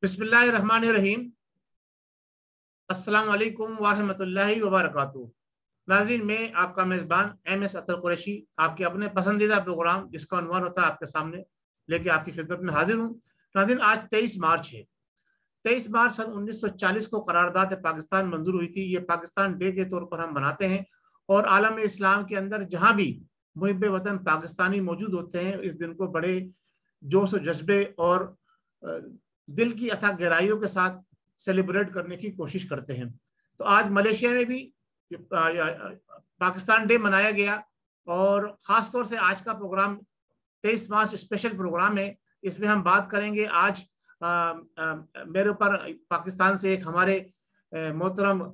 बिस्मिल्लाहिर्रहमानिर्रहीम। अस्सलाम वालेकुम वरहमतुल्लाहि वबरकातुहू। नाज़रीन, मैं आपका मेज़बान MS अतर कुरैशी आपके अपने पसंदीदा प्रोग्राम जिसका उन्वान होता है आपके सामने लेके आपकी खिदमत में हाजिर हूँ। नाज़रीन, आज 23 मार्च है। 23 मार्च सन 1940 को करारदाद पाकिस्तान मंजूर हुई थी। ये पाकिस्तान डे के तौर पर हम मनाते हैं और आलम इस्लाम के अंदर जहाँ भी मुहिब वतन पाकिस्तानी मौजूद होते हैं, इस दिन को बड़े जोश और जज्बे और दिल की अथाह गहराइयों के साथ सेलिब्रेट करने की कोशिश करते हैं। तो आज मलेशिया में भी पाकिस्तान डे मनाया गया और ख़ास तौर से आज का प्रोग्राम 23 मार्च स्पेशल प्रोग्राम है। इसमें हम बात करेंगे आज मेरे ऊपर पाकिस्तान से एक हमारे मोहतरम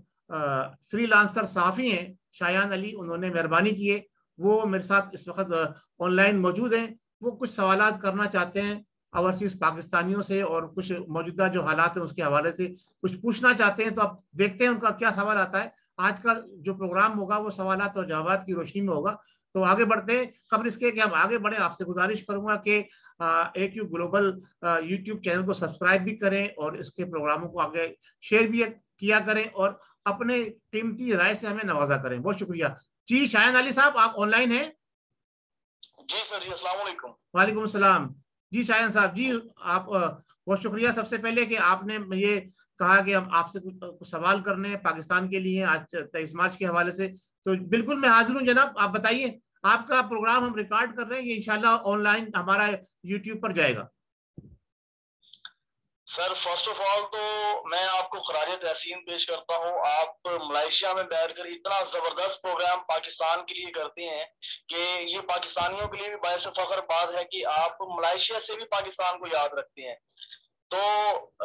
फ्रीलांसर सहाफ़ी हैं शायान अली, उन्होंने मेहरबानी की है, वो मेरे साथ इस वक्त ऑनलाइन मौजूद हैं। वो कुछ सवालात करना चाहते हैं ओवरसीज पाकिस्तानियों से और कुछ मौजूदा जो हालात हैं उसके हवाले से कुछ पूछना चाहते हैं। तो आप देखते हैं उनका क्या सवाल आता है। आज का जो प्रोग्राम होगा वो सवालात और जवाबात की रोशनी में होगा। तो आगे बढ़ते हैं। कब्ल इसके कि हम आगे बढ़े, आपसे गुजारिश करूंगा कि AQ ग्लोबल यूट्यूब चैनल को सब्सक्राइब भी करें और इसके प्रोग्रामों को आगे शेयर भी किया करें और अपने कीमती राय से हमें नवाजा करें। बहुत शुक्रिया जी। शायान अली साहब, आप ऑनलाइन हैं? जी सर जी, अस्सलाम वालेकुम। वालेकुम सलाम जी। शायान साहब जी, आप बहुत शुक्रिया सबसे पहले कि आपने ये कहा कि हम आपसे कुछ सवाल करने हैं पाकिस्तान के लिए आज 23 मार्च के हवाले से। तो बिल्कुल मैं हाजिर हूँ जनाब। आप बताइए, आपका प्रोग्राम हम रिकॉर्ड कर रहे हैं, ये इंशाल्लाह ऑनलाइन हमारा यूट्यूब पर जाएगा। सर फर्स्ट ऑफ ऑल तो मैं आपको खराज तहसीन पेश करता हूँ। आप मलेशिया में बैठकर इतना जबरदस्त प्रोग्राम पाकिस्तान के लिए करते हैं कि ये पाकिस्तानियों के लिए भी बायस फख्र बात है कि आप मलेशिया से भी पाकिस्तान को याद रखते हैं। तो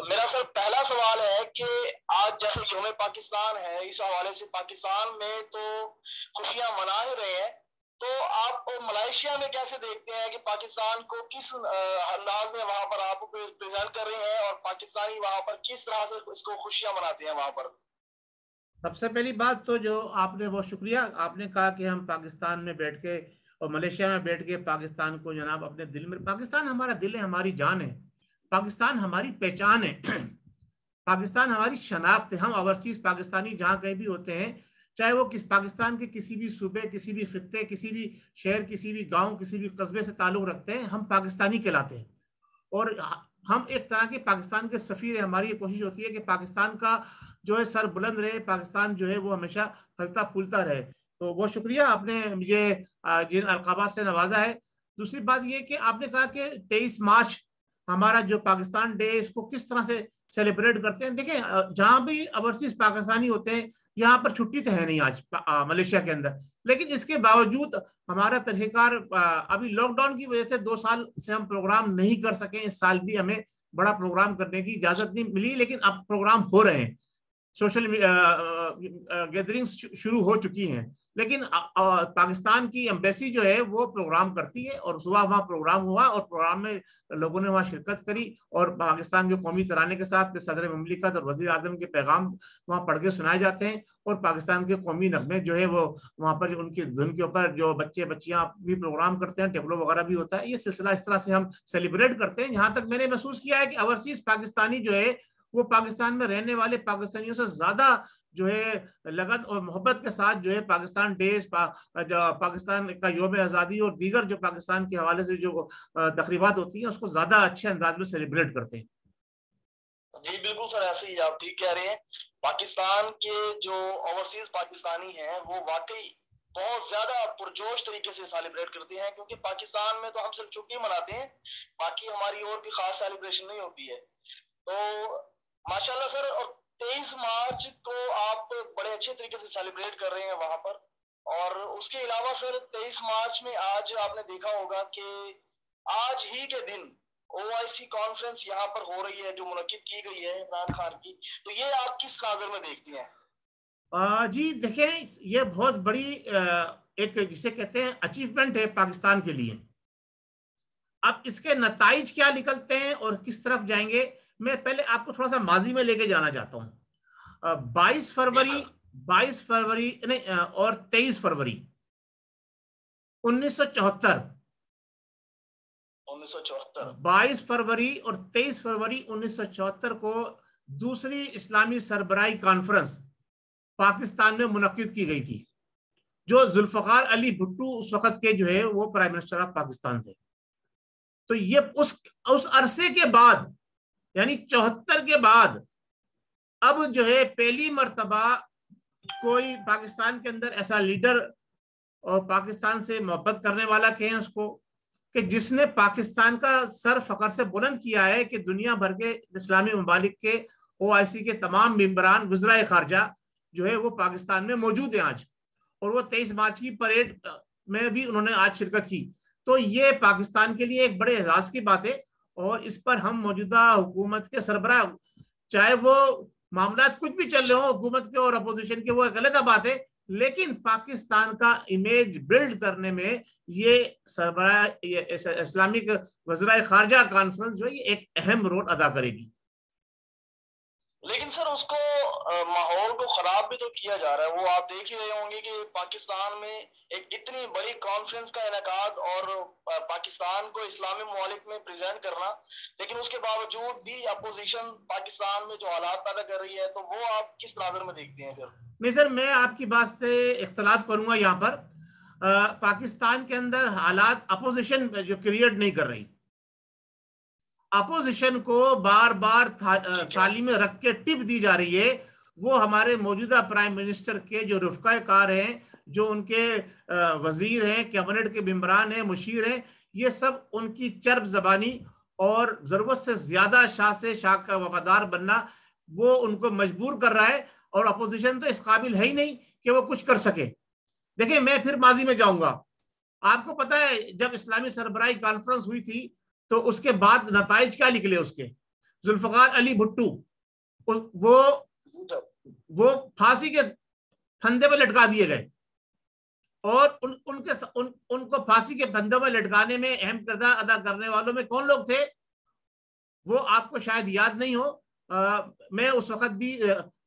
मेरा सर पहला सवाल है कि आज जैसे यौम पाकिस्तान है, इस हवाले से पाकिस्तान में तो खुशियां मना ही रहे हैं, तो आप मलेशिया में कैसे देखते हैं कि पाकिस्तान को किस अंदाज में वहां पर आप प्रेजेंट कर रहे हैं और पाकिस्तानी वहां पर किस तरह से इसको खुशियां मनाते हैं वहां पर? सबसे पहली बात तो जो आपने, बहुत शुक्रिया, आपने कहा कि हम पाकिस्तान में बैठ के और मलेशिया में बैठ के पाकिस्तान को जनाब अपने दिल में, पाकिस्तान हमारा दिल है, हमारी जान है, पाकिस्तान हमारी पहचान है, पाकिस्तान हमारी शनाख्त है। हम ओवरसीज पाकिस्तानी जहाँ कहीं भी होते हैं, चाहे वो पाकिस्तान के किसी भी सूबे, किसी भी खित्ते, किसी भी शहर, किसी भी गांव, किसी भी कस्बे से ताल्लुक रखते हैं, हम पाकिस्तानी कहलाते हैं। और हम एक तरह के पाकिस्तान के सफीर है। हमारी ये कोशिश होती है कि पाकिस्तान का जो है सर बुलंद रहे, पाकिस्तान जो है वो हमेशा फलता फूलता रहे। तो बहुत शुक्रिया, आपने मुझे जिन अलकाबात से नवाजा है। दूसरी बात ये कि आपने कहा कि 23 मार्च हमारा जो पाकिस्तान डे, इसको किस तरह से सेलिब्रेट करते हैं। देखें, जहां भी ओवरसीज पाकिस्तानी होते हैं, यहाँ पर छुट्टी तो है नहीं आज मलेशिया के अंदर, लेकिन इसके बावजूद हमारा तरीक़ाकार, अभी लॉकडाउन की वजह से 2 साल से हम प्रोग्राम नहीं कर सके। इस साल भी हमें बड़ा प्रोग्राम करने की इजाजत नहीं मिली, लेकिन अब प्रोग्राम हो रहे हैं, सोशल गैदरिंग्स शुरू हो चुकी हैं। लेकिन पाकिस्तान की एम्बेसी जो है वो प्रोग्राम करती है और सुबह वहाँ प्रोग्राम हुआ और प्रोग्राम में लोगों ने वहाँ शिरकत करी और पाकिस्तान के कौमी तराने के साथ सदर ममलिकत और वज़ीर आज़म के पैगाम वहाँ पढ़ के सुनाए जाते हैं और पाकिस्तान के कौमी नगमे जो है वो वहाँ पर उनकी धुन के ऊपर जो बच्चे बच्चियाँ भी प्रोग्राम करते हैं, टेबलो वगैरह भी होता है। ये सिलसिला इस तरह से हम सेलिब्रेट करते हैं। यहाँ तक मैंने महसूस किया है कि ओवरसीज पाकिस्तानी जो है वो पाकिस्तान में रहने वाले पाकिस्तानियों से ज्यादा जो है लगन और मोहब्बत के साथ जो है पाकिस्तान डेज, पाकिस्तान का यौम आज़ादी और दीगर जो पाकिस्तान के हवाले से जो तकरीबात होती हैं उसको ज्यादा अच्छे अंदाज में सेलिब्रेट करते हैं। जी बिल्कुल सर, ऐसे ही आप ठीक कह रहे हैं। पाकिस्तान के जो ओवरसीज पाकिस्तानी हैं वो वाकई बहुत ज्यादा पुरजोश तरीके से सेलिब्रेट करते हैं, क्योंकि पाकिस्तान में तो हम सिर्फ छुट्टी मनाते हैं, बाकी हमारी और भी खास सेलिब्रेशन नहीं होती है। तो माशाल्लाह सर, और 23 मार्च को आप बड़े अच्छे तरीके से सेलिब्रेट कर रहे हैं वहां पर। और उसके अलावा सर 23 मार्च में आज आपने देखा होगा कि आज ही के दिन OIC कॉन्फ्रेंस यहाँ पर हो रही है जो मुनक्किद की गई है इमरान खान की। तो ये आप किस नजर में देखती हैं? जी देखें, ये बहुत बड़ी एक जिसे कहते हैं अचीवमेंट है पाकिस्तान के लिए। अब इसके नताइज क्या निकलते हैं और किस तरफ जाएंगे, मैं पहले आपको थोड़ा सा माजी में लेके जाना चाहता हूँ। 22 फरवरी नहीं और 23 फरवरी 1974 1974। 22 फरवरी और 23 फरवरी 1974 को दूसरी इस्लामी सरबराही कॉन्फ्रेंस पाकिस्तान में मुनक्किद की गई थी, जो जुल्फकार अली भुट्टो उस वक्त के जो है वो प्राइम मिनिस्टर ऑफ पाकिस्तान से। तो ये उस अरसे के बाद, यानी 74 के बाद अब जो है पहली मर्तबा कोई पाकिस्तान के अंदर ऐसा लीडर और पाकिस्तान से मोहब्बत करने वाला कहें उसको, कि जिसने पाकिस्तान का सर फखर से बुलंद किया है कि दुनिया भर के इस्लामी ममालिक के OIC के तमाम मेंबरान वज़राए खारजा जो है वो पाकिस्तान में मौजूद है आज, और वो 23 मार्च की परेड में भी उन्होंने आज शिरकत की। तो ये पाकिस्तान के लिए एक बड़े एजाज की बात है, और इस पर हम मौजूदा हुकूमत के सरबराह, चाहे वो मामला कुछ भी चल रहे हो हुकूमत के और अपोजिशन के, वो एक अलग बात है, लेकिन पाकिस्तान का इमेज बिल्ड करने में ये सरबराह इस्लामिक वज़राए खारजा कॉन्फ्रेंस जो है ये एक अहम रोल अदा करेगी। लेकिन सर उसको माहौल को खराब भी तो किया जा रहा है। वो आप देख ही रहे होंगे कि पाकिस्तान में एक इतनी बड़ी कॉन्फ्रेंस का इनेकाद और पाकिस्तान को इस्लामी ममालिक में प्रेजेंट करना, लेकिन उसके बावजूद भी अपोजिशन पाकिस्तान में जो हालात पैदा कर रही है, तो वो आप किस नजर में देखते हैं फिर? नहीं सर, मैं आपकी बात से इख्तलाफ करूंगा यहाँ पर। पाकिस्तान के अंदर हालात अपोजिशन जो क्रिएट नहीं कर रही, अपोजिशन को बार बार थाली में रख के टिप दी जा रही है। वो हमारे मौजूदा प्राइम मिनिस्टर के जो रफ़क़ाए कार हैं, जो उनके वजीर हैं, कैबिनेट के मेंबरान हैं, मुशीर हैं, ये सब उनकी चर्ब जबानी और जरूरत से ज्यादा शाह से शाह का वफादार बनना वो उनको मजबूर कर रहा है, और अपोजिशन तो इस काबिल है ही नहीं कि वो कुछ कर सके। देखिए, मैं फिर माजी में जाऊंगा। आपको पता है जब इस्लामी सरबराही कॉन्फ्रेंस हुई थी तो उसके बाद नताइज क्या निकले उसके? जुल्फकार अली भुट्टो वो फांसी के फंदे पर लटका दिए गए, और उनको फांसी के फंदे में लटकाने में अहम किरदार अदा करने वालों में कौन लोग थे वो आपको शायद याद नहीं हो। मैं उस वक्त भी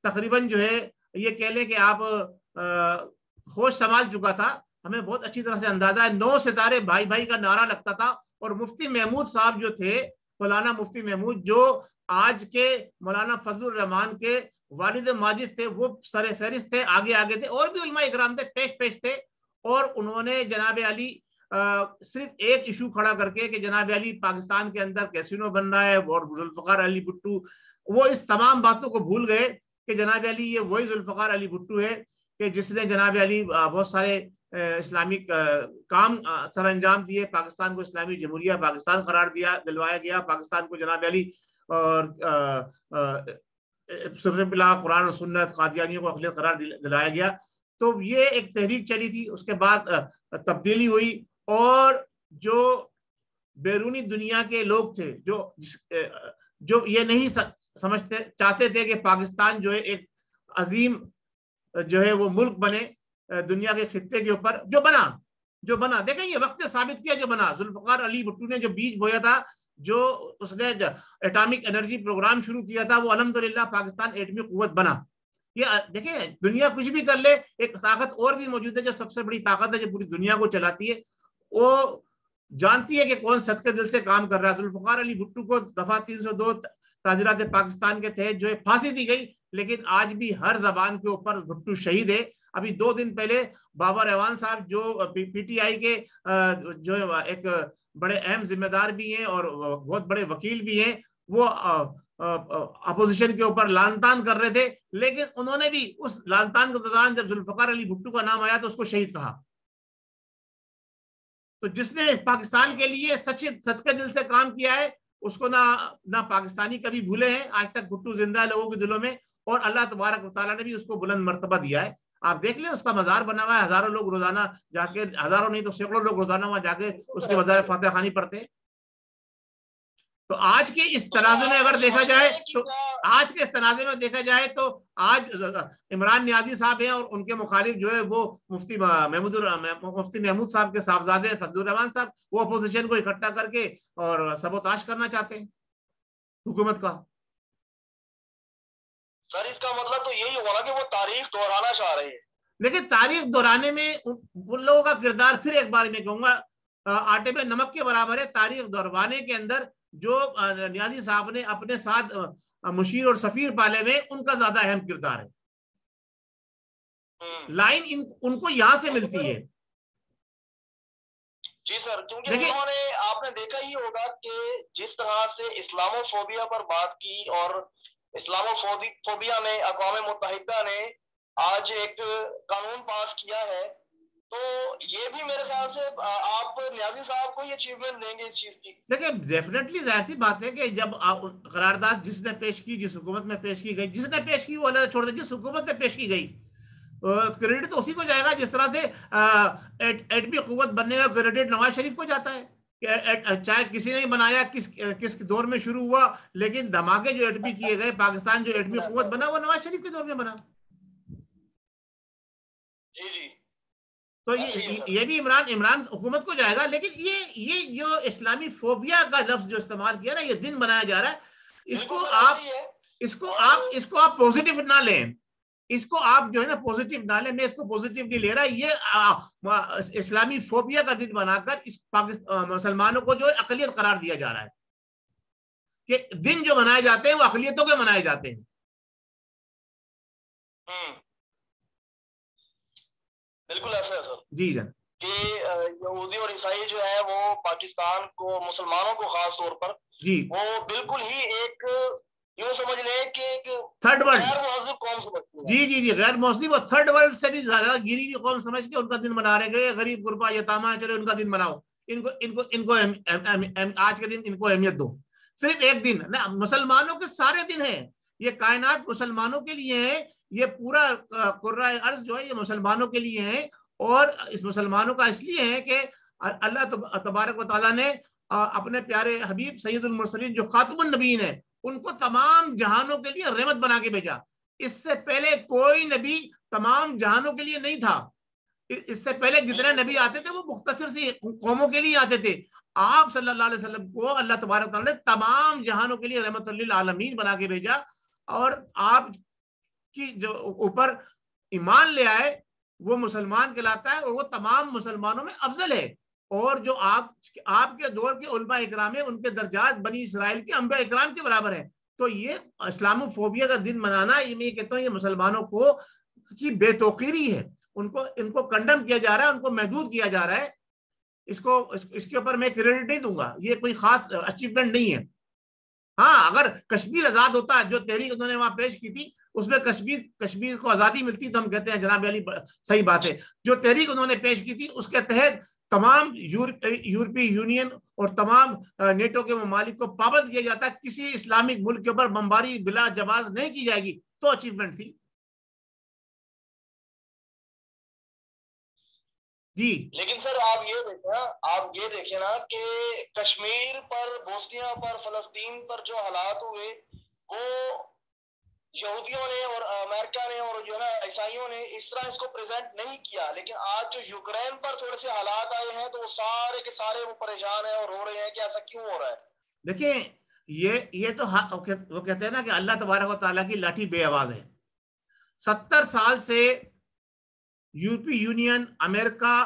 तकरीबन जो है ये कह लें कि आप होश संभाल चुका था। हमें बहुत अच्छी तरह से अंदाजा है, 9 सितारे भाई भाई का नारा लगता था, और मुफ्ती महमूद साहब जो थे, मौलाना मुफ्ती महमूद, जो आज के मौलाना फजलुर रहमान के वालिद माजिद थे, वो सरे फहरिस्त थे, आगे आगे थे, और भी उलमा इकराम थे, पेश पेश थे। और उन्होंने जनाब अली सिर्फ एक इशू खड़ा करके कि जनाब अली पाकिस्तान के अंदर कैसीनो बन रहा है, और जुल्फकार अली भुट्टो, वो इस तमाम बातों को भूल गए कि जनाब अली ये वही जुल्फकार अली भुट्टो है कि जिसने जनाब अली बहुत सारे इस्लामिक काम सर अंजाम दिए, पाकिस्तान को इस्लामी जमहूरिया पाकिस्तान करार दिलवाया गया, पाकिस्तान को जनाब अली और कुरान और सुन्नत कादियानियों को अक़लियत करार दिलाया गया। तो ये एक तहरीक चली थी, उसके बाद तब्दीली हुई, और जो बैरूनी दुनिया के लोग थे जो ये नहीं चाहते थे कि पाकिस्तान जो है एक अजीम जो है वो मुल्क बने दुनिया के खित्ते के ऊपर, जो बना देखें ये वक्त साबित किया, जो बना जुल्फकार अली भुट्टो ने जो बीज बोया था, जो उसने एटॉमिक एनर्जी प्रोग्राम शुरू किया था, वो अल्हम्दुलिल्लाह पाकिस्तान एटमी कुव्वत बना। ये देखें, दुनिया कुछ भी कर ले, एक ताकत और भी मौजूद है जो सबसे बड़ी ताकत है, जो पूरी दुनिया को चलाती है, वो जानती है कि कौन सच्चे दिल से काम कर रहा है। जुल्फकार अली भुट्टो को दफा 302 ताजीरात पाकिस्तान के तहत जो है फांसी दी गई, लेकिन आज भी हर जबान के ऊपर भुट्टो शहीद है। अभी 2 दिन पहले बाबर रहमान साहब जो PTI के जो एक बड़े अहम जिम्मेदार भी हैं और बहुत बड़े वकील भी हैं, वो अपोजिशन के ऊपर लानतान कर रहे थे, लेकिन उन्होंने भी उस लानतान के दौरान जब जुल्फकार अली भुट्टो का नाम आया तो उसको शहीद कहा। तो जिसने पाकिस्तान के लिए सच्चे दिल से काम किया है उसको ना पाकिस्तानी कभी भूले हैं, आज तक भुट्टो जिंदा है लोगों के दिलों में, और अल्लाह तबारक व तआला ने भी उसको बुलंद मर्तबा दिया है। आप देख लें, उसका मजार बना हुआ है, हजारों लोग रोजाना जाके, हजारों नहीं तो सैकड़ों लोग रोजाना वहां जाके उसके मजार फातिहा खानी पढ़ते हैं। तो आज के इस तनाज़े में अगर देखा जाए तो आज इमरान नियाजी साहब हैं, और उनके मुखालिफ जो है वो मुफ्ती महमूद साहब के साहबजादे फजलुर रहमान साहब, वो अपोजिशन को इकट्ठा करके और सबोताश करना चाहते हैं हुकूमत का। सर इसका मतलब तो यही हुआ ना कि वो तारीख दोहराना चाह रहे हैं। देखिए, तारीख दोहराने में उन लोगों का किरदार, फिर एक बार मैं कहूंगा, आटे में नमक के बराबर है। तारीख दोहराने के अंदर जो नियाजी साहब ने अपने साथ मुशीर और सफीर पाले में, उनका ज्यादा अहम किरदार है। लाइन उनको यहां से मिलती है। जी सर, क्योंकि उन्होंने, आपने देखा ही होगा कि जिस तरह से इस्लामोफोबिया पर बात की, और इस्लामोफोबिया में अक़वाम मुत्तहिदा ने आज एक कानून पास किया है, तो ये भी मेरे ख्याल से आप नियाजी साहब को ये अचीवमेंट देंगे इस चीज की। देखिए, डेफिनेटली जाहिर सी बात है कि जब करारदाद जिसने पेश की, जिस हुकूमत में पेश की गई, जिसने पेश की वो अलग छोड़ दे, जिस हुकूमत में पेश की गई क्रेडिट तो उसी को जाएगा। जिस तरह से एटमी कुव्वत बनने का क्रेडिट नवाज शरीफ को जाता है, चाहे किसी ने बनाया, किस दौर में शुरू हुआ, लेकिन धमाके जो एटमी किए गए, पाकिस्तान जो एटमी कुव्वत बना, वो नवाज शरीफ के दौर में बना। जी जी, तो ये भी इमरान हुकूमत को जाएगा। लेकिन ये जो इस्लामी फोबिया का लफ्ज जो इस्तेमाल किया ना, ये दिन बनाया जा रहा है, इसको आप पॉजिटिव ना लें, इसको आप जो है ना पॉजिटिव ना लें। मैं इसको पॉजिटिव नहीं ले रहा। ये इस्लामी फोबिया का दिन बनाकर इस मुसलमानों को जो अकलियत करार दिया जा रहा है कि दिन जो मनाए जाते हैं वो अकलियतों के मनाए जाते हैं। बिल्कुल ऐसा है सर। जी जन, कि यहूदी और ईसाई जो है वो पाकिस्तान को, मुसलमानों को खास तौर पर जी, वो बिल्कुल ही एक, यूं समझ लें कि एक थर्ड वर्ल्ड, गैर महज़ूब कौम समझती है। जी जी जी, गैर महज़ूब और थर्ड वर्ल्ड से भी ज्यादा गिरी हुई कौम समझ के उनका दिन मना रहे गए। गरीब गुरबा यतामा, चलो उनका दिन मनाओ, इनको इनको इनको आज के दिन इनको अहमियत दो। सिर्फ एक दिन ना, मुसलमानों के सारे दिन है। ये कायनात मुसलमानों के लिए है। ये पूरा कुर्रा अर्ज जो है ये मुसलमानों के लिए है। और इस मुसलमानों का इसलिए है कि अल्लाह तबारक व तआला ने अपने प्यारे हबीब सैयदुल मुरसलीन जो खातमुन नबीन है, उनको तमाम जहानों के लिए रहमत बना के भेजा। इससे पहले कोई नबी तमाम जहानों के लिए नहीं था। इससे पहले जितने नबी आते थे वो मुख्तसर सी कौमों के लिए आते थे। आप सल्लल्लाहु अलैहि वसल्लम को अल्लाह तबारक व तआला ने तमाम जहानों के लिए रहमतुल लिल आलमीन बना के भेजा। और आप की जो ऊपर ईमान ले आए वो मुसलमान कहलाता है, और वो तमाम मुसलमानों में अफजल है। और जो आपके दौर के उलमा इकराम है, उनके दर्जात बनी इसराइल के अंबिया इकराम के बराबर है। तो ये इस्लामोफोबिया का दिन मनाना, ये मैं कहता हूँ ये मुसलमानों को की बेतौकीरी है। इनको कंडम किया जा रहा है, उनको महदूद किया जा रहा है। इसके ऊपर मैं क्रेडिट नहीं दूंगा, ये कोई खास अचीवमेंट नहीं है। हाँ, अगर कश्मीर आजाद होता है, जो तहरीक उन्होंने वहां पेश की थी, उसमें कश्मीर को आजादी मिलती तो हम कहते हैं जनाब अली सही बात है। जो तहरीक उन्होंने पेश की थी उसके तहत तमाम यूरोपीय यूनियन और तमाम नेटो के ममालिक को पाबंद किया जाता है, किसी इस्लामिक मुल्क के ऊपर बमबारी बिला जवाज नहीं की जाएगी, तो अचीवमेंट थी जी। लेकिन सर आप ये देखें ना कि कश्मीर पर, बोस्निया पर, फलस्तीन पर जो हालात हुए, वो यहूदियों ने और अमेरिका ने और जो है ना ईसाइयों ने इस तरह इसको प्रेजेंट नहीं किया। लेकिन आज जो यूक्रेन पर थोड़े से हालात आए हैं तो वो सारे के सारे वो परेशान है और रो रहे हैं कि ऐसा क्यों हो रहा है। देखिए, ये तो वो कहते हैं ना कि अल्लाह तबारक व तआला की लाठी बेआवाज है। 70 साल से यूरोपीय यूनियन, अमेरिका,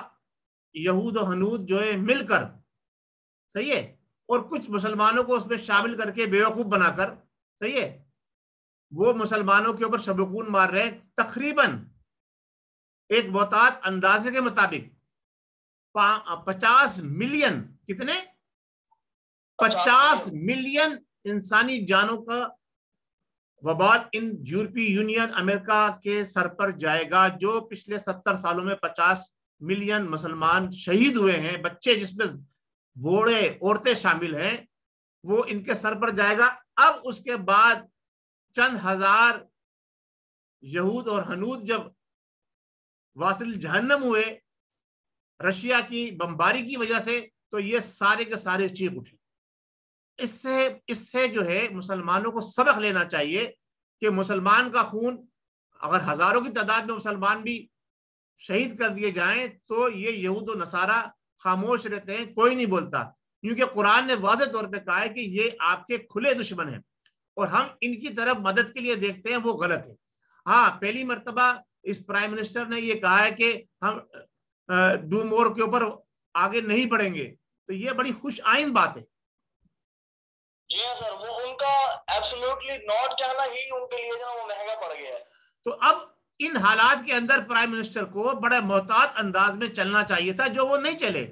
यहूद और हनूद जो है मिलकर, सही है, और कुछ मुसलमानों को उसमें शामिल करके बेवकूफ बनाकर, सही है, वो मुसलमानों के ऊपर शबकून मार रहे हैं। तकरीबन एक मोहतात अंदाजे के मुताबिक 50 मिलियन, कितने 50 मिलियन इंसानी जानों का वबाल इन यूरोपीय यूनियन, अमेरिका के सर पर जाएगा। जो पिछले 70 सालों में 50 मिलियन मुसलमान शहीद हुए हैं, बच्चे जिसमें बूढ़े औरतें शामिल हैं, वो इनके सर पर जाएगा। अब उसके बाद चंद हजार यहूद और हनूद जब वासिल जहन्नम हुए रशिया की बमबारी की वजह से, तो ये सारे के सारे चीख उठे। इससे जो है मुसलमानों को सबक लेना चाहिए कि मुसलमान का खून, अगर हजारों की तादाद में मुसलमान भी शहीद कर दिए जाएं तो ये यहूद और नसारा खामोश रहते हैं, कोई नहीं बोलता, क्योंकि कुरान ने वाज़ेह तौर पे कहा है कि ये आपके खुले दुश्मन हैं और हम इनकी तरफ मदद के लिए देखते हैं, वो गलत है। हाँ, पहली मर्तबा इस प्राइम मिनिस्टर ने ये कहा है कि हम डू मोर के ऊपर आगे नहीं बढ़ेंगे। तो ये बड़ी खुश आइंद बात है। जी हाँ सर, वो उनका एब्सोल्युटली नॉट कहना ही उनके लिए जो वो महंगा पड़ गया है। तो अब इन हालात के अंदर प्राइम मिनिस्टर को बड़े मोहतात अंदाज में चलना चाहिए था, जो वो नहीं चले।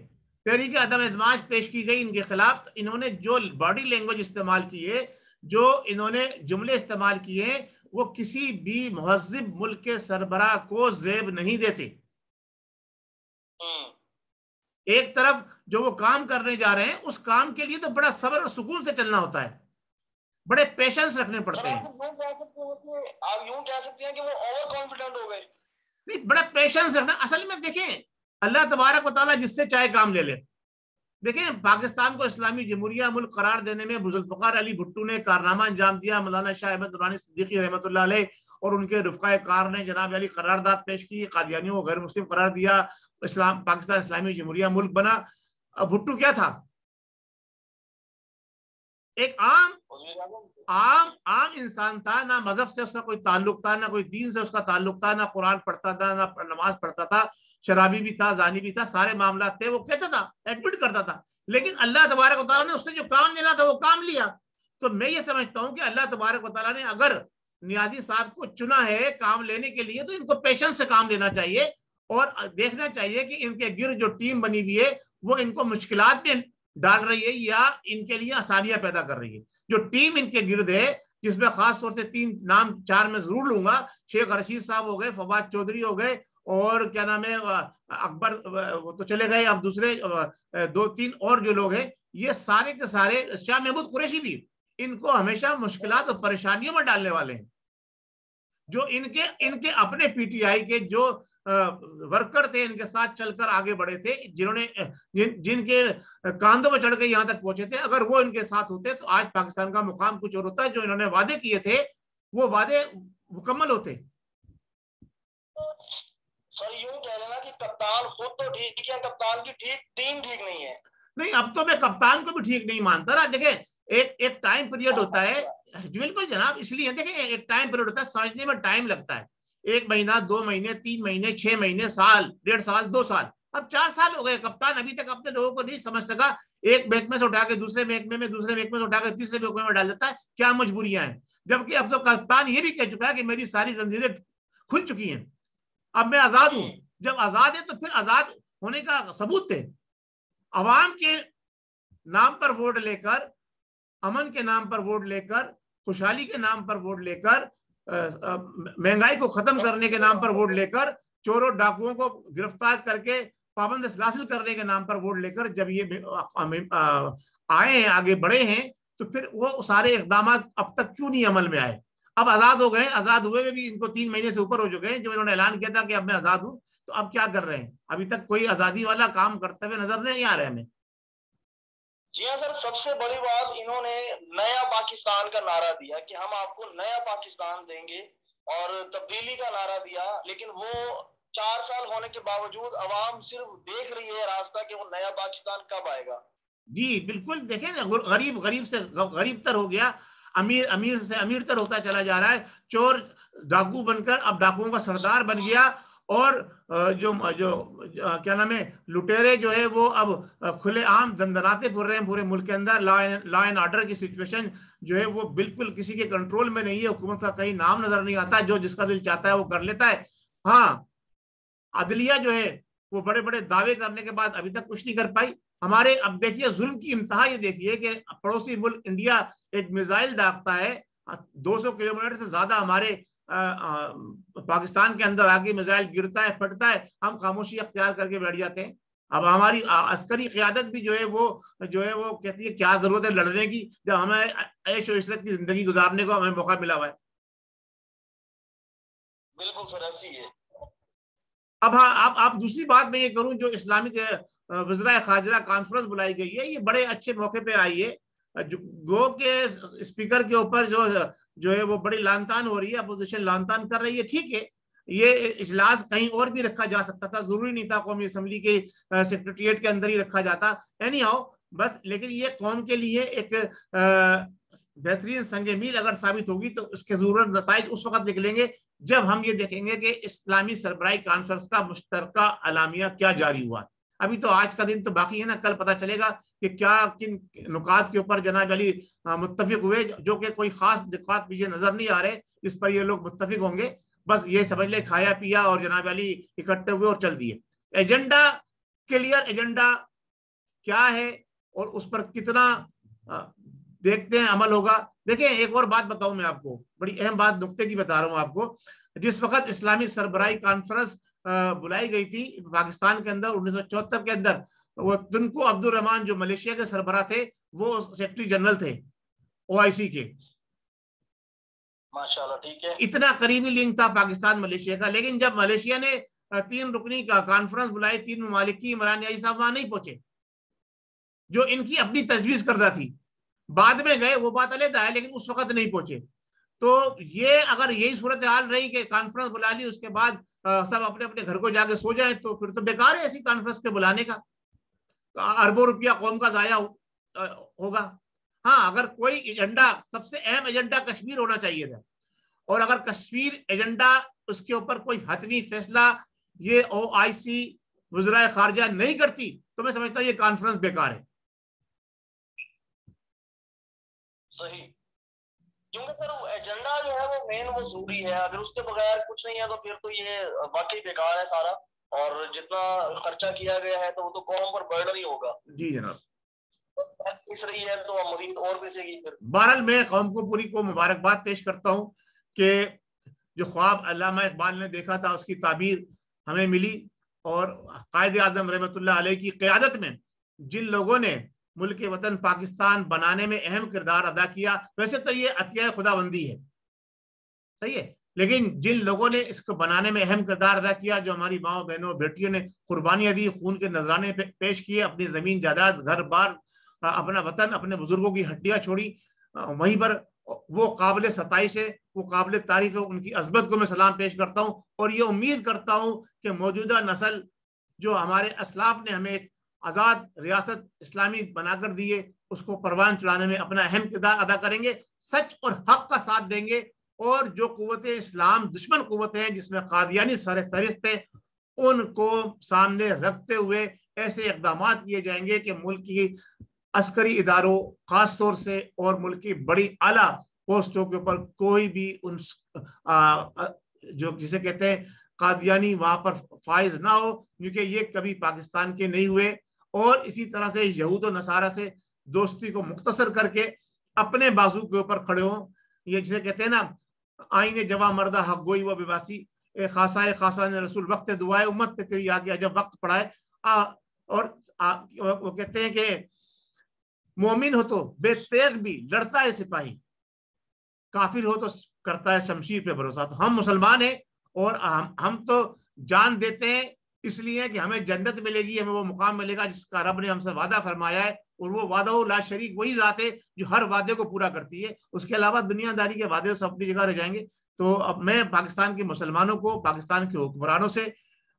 तहरीक अदम एतमाद पेश की गई इनके खिलाफ। इन्होंने जो बॉडी लैंग्वेज इस्तेमाल की है, जो इन्होंने जुमले इस्तेमाल किए, वो किसी भी महज़िब मुल्क के सरबराह को जेब नहीं देते। एक तरफ जो वो काम करने जा रहे हैं, उस काम के लिए तो बड़ा सब्र और सुकून से चलना होता है, बड़े पेशेंस रखने पड़ते हैं। आप यूं कह सकते हैं कि वो ओवर कॉन्फिडेंट हो गए। नहीं, बड़ा पेशेंस रखना। असल में देखें, अल्लाह तबारक व तआला जिससे चाहे काम ले ले। देखें, पाकिस्तान को इस्लामी जमहूरिया मुल्क करार देने में बुजुल्फ़िकार अली भुट्टो ने कारनामा अंजाम दिया। मौलाना शाह अहमद दुरानी सिद्दीकी रहमतुल्लाह अलैह और उनके रुफ़क़ाए कार ने जनाब अली करारदाद पेश की, कादियानियों को गैर मुस्लिम करार दिया, पाकिस्तान इस्लामी जमहूरिया मुल्क बना। अब भुट्टो क्या था? एक आम इंसान था, ना मजहब से उसका कोई ताल्लुक था, ना कोई दीन से उसका ताल्लुक था, ना कुरान पढ़ता था, ना नमाज पढ़ता था, शराबी भी था, जानी भी था, सारे मामला थे। वो कहता था, एडमिट करता था, लेकिन अल्लाह तबारक व तआला ने उससे जो काम लेना था वो काम लिया। तो मैं ये समझता हूं कि अल्लाह तबारक व तआला ने अगर नियाजी साहब को चुना है काम लेने के लिए, तो इनको पेशेंस से काम लेना चाहिए और देखना चाहिए कि इनके गिर्द जो टीम बनी हुई है वो इनको मुश्किलात में डाल रही है या इनके लिए आसानियां पैदा कर रही है। जो टीम इनके गिर्द है, जिसमें खास तौर से 3 नाम 4 में जरूर लूंगा, शेख रशीद साहब हो गए, फवाद चौधरी हो गए, और क्या नाम है अकबर, वो तो चले गए, अब दूसरे 2-3 और जो लोग हैं, ये सारे के सारे, शाह महमूद कुरैशी भी, इनको हमेशा मुश्किलात और परेशानियों में डालने वाले हैं। जो इनके अपने पीटीआई के जो वर्कर थे, इनके साथ चलकर आगे बढ़े थे, जिन्होंने जिनके कांधों पर चढ़ के यहां तक पहुंचे थे, अगर वो इनके साथ होते तो आज पाकिस्तान का मुकाम कुछ और होता। जो इन्होंने वादे किए थे वो वादे मुकम्मल होते। सर यूं कह लेना कि कप्तान खुद तो ठीक है, कप्तान की टीम ठीक नहीं है। नहीं, अब तो मैं कप्तान को भी ठीक नहीं मानता ना। देखे, एक टाइम पीरियड होता है। बिल्कुल जनाब, इसलिए देखें, एक टाइम पीरियड होता है, समझने में टाइम लगता है। 1 महीना, 2 महीने, 3 महीने, 6 महीने, साल, 1.5 साल, 2 साल, अब 4 साल हो गए। कप्तान अभी तक अपने लोगों को नहीं समझ सका। एक महकमे से उठा के दूसरे महकमे में, दूसरे महकमे से उठा के तीसरे महकमे में डाल देता है। क्या मजबूरियां हैं? जबकि अब तो कप्तान ये भी कह चुका है कि मेरी सारी जंजीरें खुल चुकी हैं, अब मैं आजाद हूं। जब आजाद है तो फिर आजाद होने का सबूत थे। अवाम के नाम पर वोट लेकर, अमन के नाम पर वोट लेकर, खुशहाली के नाम पर वोट लेकर, महंगाई को खत्म करने के नाम पर वोट लेकर, चोरों डाकुओं को गिरफ्तार करके पाबंद हासिल करने के नाम पर वोट लेकर जब ये आए हैं, आगे बढ़े हैं, तो फिर वो सारे इकदाम अब तक क्यों नहीं अमल में आए? अब आजाद हो गए, आजाद हुए भी इनको 3 महीने से ऊपर हो चुके हैं। जब इन्होंने ऐलान किया था कि अब मैं आजाद हूं, तो अब क्या कर रहे हैं? अभी तक कोई आजादी वाला काम करते हुए नजर नहीं आ रहे हमें। जी हाँ सर, सबसे बड़ी बात, इन्होंने नया पाकिस्तान का नारा दिया कि हम आपको नया पाकिस्तान देंगे और तब्दीली का नारा दिया, लेकिन वो 4 साल होने के बावजूद अवाम सिर्फ देख रही है रास्ता कि वो नया पाकिस्तान कब आएगा। जी बिल्कुल, देखें ना, गरीब गरीब से गरीब तर हो गया, अमीर अमीर से अमीर तर होता चला जा रहा है। चोर डाकू बनकर अब डाकुओं का सरदार बन गया, और जो जो क्या नाम है, लुटेरे जो है वो अब खुलेआम दंदनाते फिर रहे हैं पूरे मुल्क के अंदर। लॉ एंड ऑर्डर की सिचुएशन जो है वो बिल्कुल किसी के कंट्रोल में नहीं है। हुकूमत का कहीं नाम नजर नहीं आता, जो जिसका दिल चाहता है वो कर लेता है। हाँ, अदलिया जो है वो बड़े बड़े दावे करने के बाद अभी तक कुछ नहीं कर पाई हमारे। अब देखिए जुल्म की इंतहा, ये देखिए कि पड़ोसी मुल्क इंडिया एक मिसाइल दागता है, 200 किलोमीटर से ज्यादा हमारे पाकिस्तान के अंदर आके मिसाइल गिरता है, फटता है, हम खामोशी अख्तियार करके बैठ जाते हैं। अब हमारी अस्करी क़यादत भी जो है वो कहती है क्या जरूरत है लड़ने की, जब हमें ऐश और इशरत की जिंदगी गुजारने को हमें मौका मिला हुआ है। बिल्कुल सर, ऐसी है। अब हाँ, आप दूसरी बात मैं ये करूं, जो इस्लामिक वज़रा खाजरा कॉन्फ्रेंस बुलाई गई है, ये बड़े अच्छे मौके पे आई है। गो के स्पीकर के ऊपर जो है वो बड़ी लानतान हो रही है, अपोजिशन लानतान कर रही है। ठीक है, ये इजलास कहीं और भी रखा जा सकता था, जरूरी नहीं था कौमी असम्बली के सेक्रेटरिएट के अंदर ही रखा जाता। एनी हाउ, बस लेकिन ये कौम के लिए एक बेहतरीन संगे मील अगर साबित होगी, तो इसके जरूरत नताइज उस वक्त निकलेंगे जब हम ये देखेंगे कि इस्लामी सरबराही कॉन्फ्रेंस का मुश्तरका अलामिया क्या जारी हुआ। अभी तो आज का दिन तो बाकी है ना, कल पता चलेगा कि क्या किन नुकात के ऊपर जनाब अली मुत्तफिक हुए, जो कि कोई खास नुकात मुझे नजर नहीं आ रहे, इस पर ये लोग मुत्तफिक होंगे। बस ये समझ ले खाया पिया और जनाब अली इकट्ठे हुए और चल दिए। एजेंडा, क्लियर एजेंडा क्या है और उस पर कितना देखते हैं अमल होगा। देखिए एक और बात बताऊं मैं आपको, बड़ी अहम बात नुक्ते की बता रहा हूं आपको। जिस वक्त इस्लामिक सरबराही कॉन्फ्रेंस बुलाई गई थी पाकिस्तान के अंदर 1974 के अंदर, वो तुनको अब्दुल रहमान जो मलेशिया के सरबराह थे, वो सेक्रेटरी जनरल थे ओआईसी के। माशाल्लाह, ठीक है। इतना करीबी लिंक था पाकिस्तान मलेशिया का। लेकिन जब मलेशिया ने 3 रुकनी का कॉन्फ्रेंस बुलाई 3 ममालिक की, इमरान याही साहब वहां नहीं पहुंचे, जो इनकी अपनी तजवीज करदा थी। बाद में गए वो बात अलग है, लेकिन उस वक्त नहीं पहुंचे। तो ये अगर यही सूरत हाल रही कि कॉन्फ्रेंस बुला ली उसके बाद सब अपने अपने घर को जाके सो जाए, तो फिर तो बेकार है ऐसी कॉन्फ्रेंस के बुलाने का, अरबों रुपया कौम का जाया होगा। हाँ, अगर कोई एजेंडा, सबसे अहम एजेंडा कश्मीर होना चाहिए था, और अगर कश्मीर एजेंडा उसके ऊपर कोई हतमी फैसला ये ओआईसी वज़राए खारजा नहीं करती, तो मैं समझता हूँ ये कॉन्फ्रेंस बेकार है। सही, क्योंकि सर वो एजेंडा जो है वो मेन, वो जरूरी है। अगर उसके बगैर कुछ नहीं है तो फिर तो ये वाकई बेकार है सारा, और जितना खर्चा किया गया है तो वो तो कौम पर बर्डन ही होगा। जी जनाब, इस रही है तो मजीद और पिसेगी फिर। बहरहाल मैं कौम को पूरी को मुबारकबाद पेश करता हूँ कि जो ख्वाब अल्लामा इकबाल ने देखा था उसकी ताबीर हमें मिली, और कायद आज़म रहमतुल्लाह अलैह की क़यादत में जिन लोगों ने मुल्क वतन पाकिस्तान बनाने में अहम किरदार अदा किया, वैसे तो ये अतिया खुदाबंदी है, सही है, लेकिन जिन लोगों ने इसको बनाने में अहम किरदार अदा किया, जो हमारी माओ बहनों बेटियों ने कुर्बानियां दी, खून के नजराने पेश किए, अपनी जमीन जायदाद घर बार अपना वतन अपने बुजुर्गों की हड्डियां छोड़ी, वहीं पर वो काबिल सताइश है, वो काबिल तारीफ है। उनकी अजमत को मैं सलाम पेश करता हूँ, और ये उम्मीद करता हूँ कि मौजूदा नस्ल जो हमारे असलाफ ने हमें एक आज़ाद रियासत इस्लामी बनाकर दी है, उसको परवान चढ़ाने में अपना अहम किरदार अदा करेंगे, सच और हक का साथ देंगे, और जो कुव्वत इस्लाम दुश्मन कुव्वतें हैं जिसमें कादियानी सर फहरिस्त है, उनको सामने रखते हुए ऐसे इकदाम किए जाएंगे कि मुल्क की अस्करी इदारों खास तौर से और मुल्क की बड़ी आला पोस्टों के ऊपर कोई भी उन जो जिसे कहते हैं कादियानी वहां पर फाइज ना हो, क्योंकि ये कभी पाकिस्तान के नहीं हुए। और इसी तरह से यहूद और नसारा से दोस्ती को मुख्तसर करके अपने बाजू के ऊपर खड़े हों। ये जिसे कहते हैं ना, आईने जवा मर्दा हक गोई व बेबासी, खासा ने रसूल वक्त दुआए उम्मत पे तेरी आ गया जब वक्त पड़ाए। वो कहते हैं कि मोमिन हो तो बेतेग भी लड़ता है सिपाही, काफिर हो तो करता है शमशीर पे भरोसा। तो हम मुसलमान हैं, और हम तो जान देते हैं इसलिए कि हमें जन्नत मिलेगी, हमें वो मुकाम मिलेगा जिसका रब ने हमसे वादा फरमाया है, और वो वादा ला शरीक वही जात है जो हर वादे को पूरा करती है। उसके अलावा दुनियादारी के वादे सब अपनी जगह रह जाएंगे। तो अब मैं पाकिस्तान के मुसलमानों को, पाकिस्तान के हुक्मरानों से,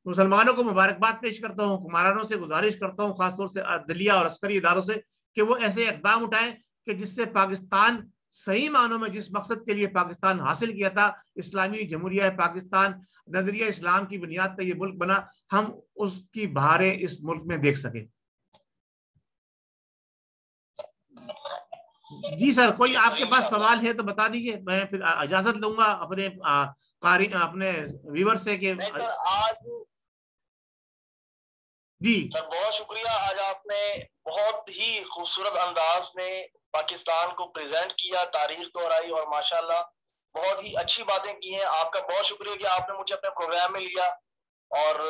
मुसलमानों को मुबारकबाद पेश करता हूँ, हुक्मरानों से गुजारिश करता हूँ, खासतौर से अदलिया और अस्करी इदारों से, कि वो ऐसे इकदाम उठाएं कि जिससे पाकिस्तान सही मानों में जिस मकसद के लिए पाकिस्तान हासिल किया था, इस्लामी जमहूरिया पाकिस्तान, नजरिया इस्लाम की बुनियाद पर यह मुल्क बना, हम उसकी बहारें इस मुल्क में देख सके। जी सर, कोई आपके पास सवाल है तो बता दीजिए, मैं फिर इजाजत लूंगा अपने अपने व्यूअर से कि सर आज जी सर बहुत शुक्रिया, आज आपने बहुत ही खूबसूरत अंदाज में पाकिस्तान को प्रेजेंट किया, तारीख दोहराई, और माशाल्लाह बहुत ही अच्छी बातें की हैं। आपका बहुत शुक्रिया कि आपने मुझे अपने प्रोग्राम में लिया। और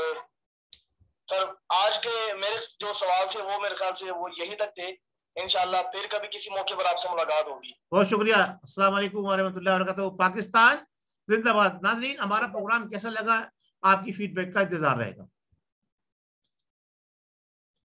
सर आज के मेरे जो सवाल थे वो मेरे ख्याल से वो यही तक थे। इंशाल्लाह फिर कभी किसी मौके पर आपसे मुलाकात होगी। बहुत शुक्रिया। अस्सलाम वालेकुम वरहमतुल्लाहि वबरकातुहू। पाकिस्तान जिंदाबाद। नाजरीन, हमारा प्रोग्राम कैसा लगा, आपकी फीडबैक का इंतजार रहेगा।